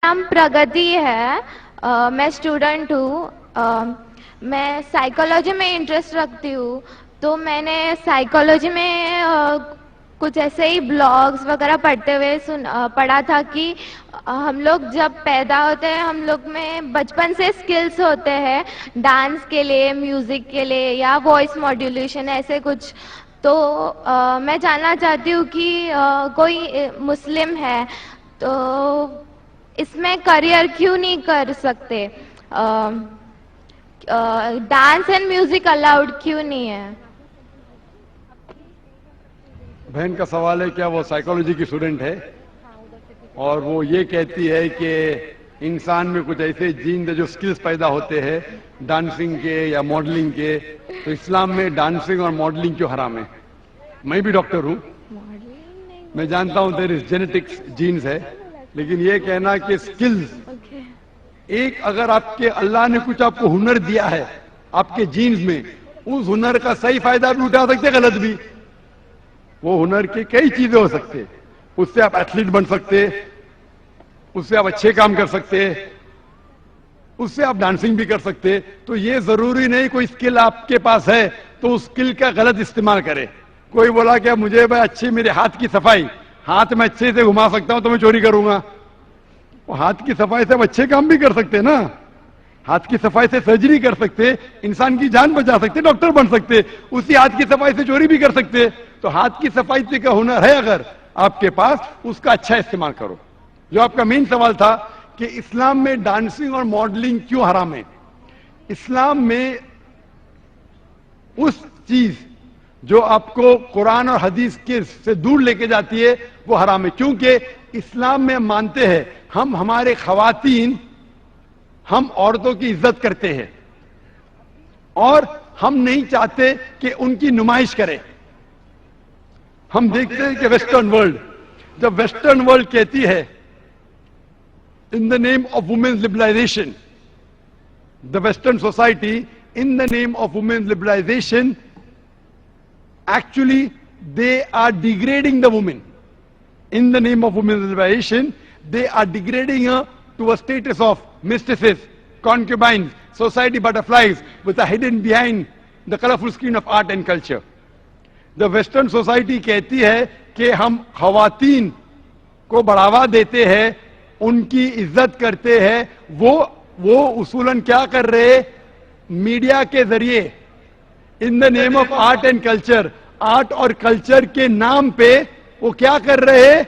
नाम प्रगति है, मैं स्टूडेंट हूँ। मैं साइकोलॉजी में इंटरेस्ट रखती हूँ, तो मैंने साइकोलॉजी में कुछ ऐसे ही ब्लॉग्स वगैरह पढ़ते हुए पढ़ा था कि हम लोग जब पैदा होते हैं हम लोग में बचपन से स्किल्स होते हैं डांस के लिए, म्यूज़िक के लिए या वॉइस मॉड्यूलेशन ऐसे कुछ। तो मैं जानना चाहती हूँ कि कोई मुस्लिम है तो इसमें करियर क्यों नहीं कर सकते, डांस एंड म्यूजिक अलाउड क्यों नहीं है? बहन का सवाल है क्या वो साइकोलॉजी की स्टूडेंट है और वो ये कहती है कि इंसान में कुछ ऐसे जीन जो स्किल्स पैदा होते हैं डांसिंग के या मॉडलिंग के, तो इस्लाम में डांसिंग और मॉडलिंग क्यों हराम है? मैं भी डॉक्टर हूँ, मैं जानता हूँ देयर इज जेनेटिक्स जीन्स है, लेकिन ये कहना कि स्किल्स एक अगर आपके अल्लाह ने कुछ आपको हुनर दिया है आपके जीन्स में, उस हुनर का सही फायदा भी उठा सकते, गलत भी। वो हुनर के कई चीजें हो सकते, उससे आप एथलीट बन सकते, उससे आप अच्छे काम कर सकते, उससे आप डांसिंग भी कर सकते। तो ये जरूरी नहीं कोई स्किल आपके पास है तो उस स्किल का गलत इस्तेमाल करे। कोई बोला क्या मुझे भाई अच्छी मेरे हाथ की सफाई, हाथ में अच्छे से घुमा सकता हूं तो मैं चोरी करूंगा। वो हाथ की सफाई से आप अच्छे काम भी कर सकते ना, हाथ की सफाई से सर्जरी कर सकते, इंसान की जान बचा सकते, डॉक्टर बन सकते, उसी हाथ की सफाई से चोरी भी कर सकते। तो हाथ की सफाई से का हुनर है अगर आपके पास, उसका अच्छा इस्तेमाल करो। जो आपका मेन सवाल था कि इस्लाम में डांसिंग और मॉडलिंग क्यों हराम है। इस्लाम में उस चीज जो आपको कुरान और हदीस के से दूर लेके जाती है वो हराम है, क्योंकि इस्लाम में मानते हैं हम हमारे खवातीन, हम औरतों की इज्जत करते हैं और हम नहीं चाहते कि उनकी नुमाइश करें। हम देखते हैं कि वेस्टर्न वर्ल्ड, जब वेस्टर्न वर्ल्ड कहती है in the name of women's liberalisation, the western society in the name of women's liberalisation, actually they are degrading the woman. In the name of women's liberation, they are degrading her to a status of mistresses, concubines, society butterflies, which are hidden behind the colorful screen of art and culture. The Western society कहती है कि हम खवातीन को बढ़ावा देते हैं, उनकी इज्जत करते हैं। वो उसूलन क्या कर रहे, मीडिया के जरिए इन the name of art and culture, art और कल्चर के नाम पे वो क्या कर रहे हैं,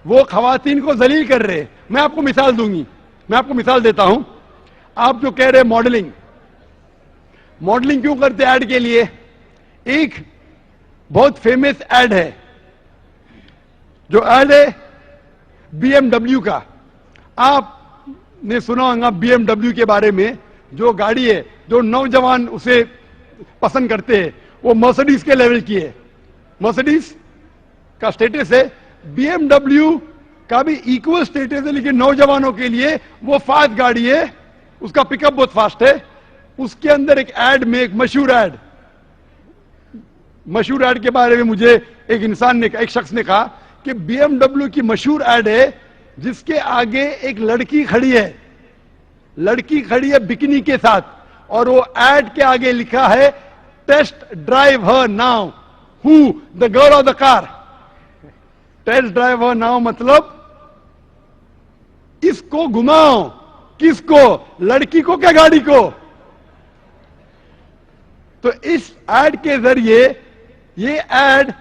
वो खवातीन को जलील कर रहे हैं। मैं आपको मिसाल दूंगी, मैं आपको मिसाल देता हूं। आप जो कह रहे मॉडलिंग, मॉडलिंग क्यों करते ऐड के लिए? एक बहुत फेमस ऐड है, जो ऐड है BMW का। आपने सुना होगा BMW के बारे में, जो गाड़ी है जो नौजवान उसे पसंद करते हैं, वो मर्सिडीज के लेवल की है। मर्सिडीज का स्टेटस है, BMW का भी इक्वल स्टेटस है, लेकिन नौजवानों के लिए वो फास्ट गाड़ी है, उसका पिकअप बहुत फास्ट है। उसके अंदर एक ऐड में, एक मशहूर ऐड के बारे में मुझे एक इंसान ने, एक शख्स ने कहा कि BMW की मशहूर ऐड है जिसके आगे एक लड़की खड़ी है, लड़की खड़ी है बिकिनी के साथ, और वो ऐड के आगे लिखा है test drive her now, who the girl of the car. Test drive her now मतलब इसको घुमाओ, किसको? लड़की को क्या गाड़ी को? तो इस ऐड के जरिए ये ऐड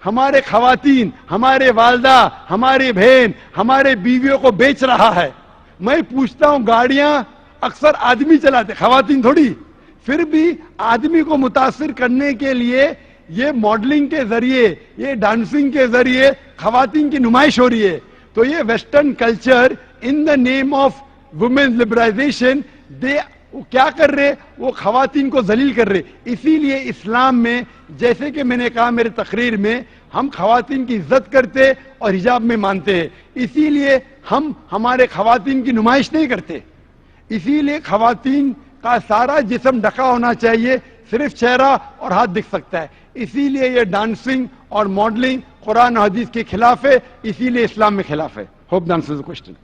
हमारे खवातीन, हमारे वालदा, हमारी बहन, हमारे बीवियों को बेच रहा है। मैं पूछता हूं, गाड़ियां अक्सर आदमी चलाते, खवातीन थोड़ी। फिर भी आदमी को मुतासिर करने के लिए ये मॉडलिंग के जरिए, ये डांसिंग के जरिए खवातीन की नुमाइश हो रही है। तो ये western culture in the name of women's liberalisation, दे क्या कर रहे, वो खवातीन को जलील कर रहे। इसीलिए इस्लाम में, जैसे कि मैंने कहा मेरे तकरीर में, हम खवातीन की इज्जत करते और हिजाब में मानते हैं। इसीलिए हम हमारे खवातीन की नुमाइश नहीं करते। इसीलिए खवातीन का सारा जिस्म ढका होना चाहिए, सिर्फ चेहरा और हाथ दिख सकता है। इसीलिए ये डांसिंग और मॉडलिंग कुरान और हदीस के खिलाफ है, इसीलिए इस्लाम में खिलाफ है। Hope the answers the question.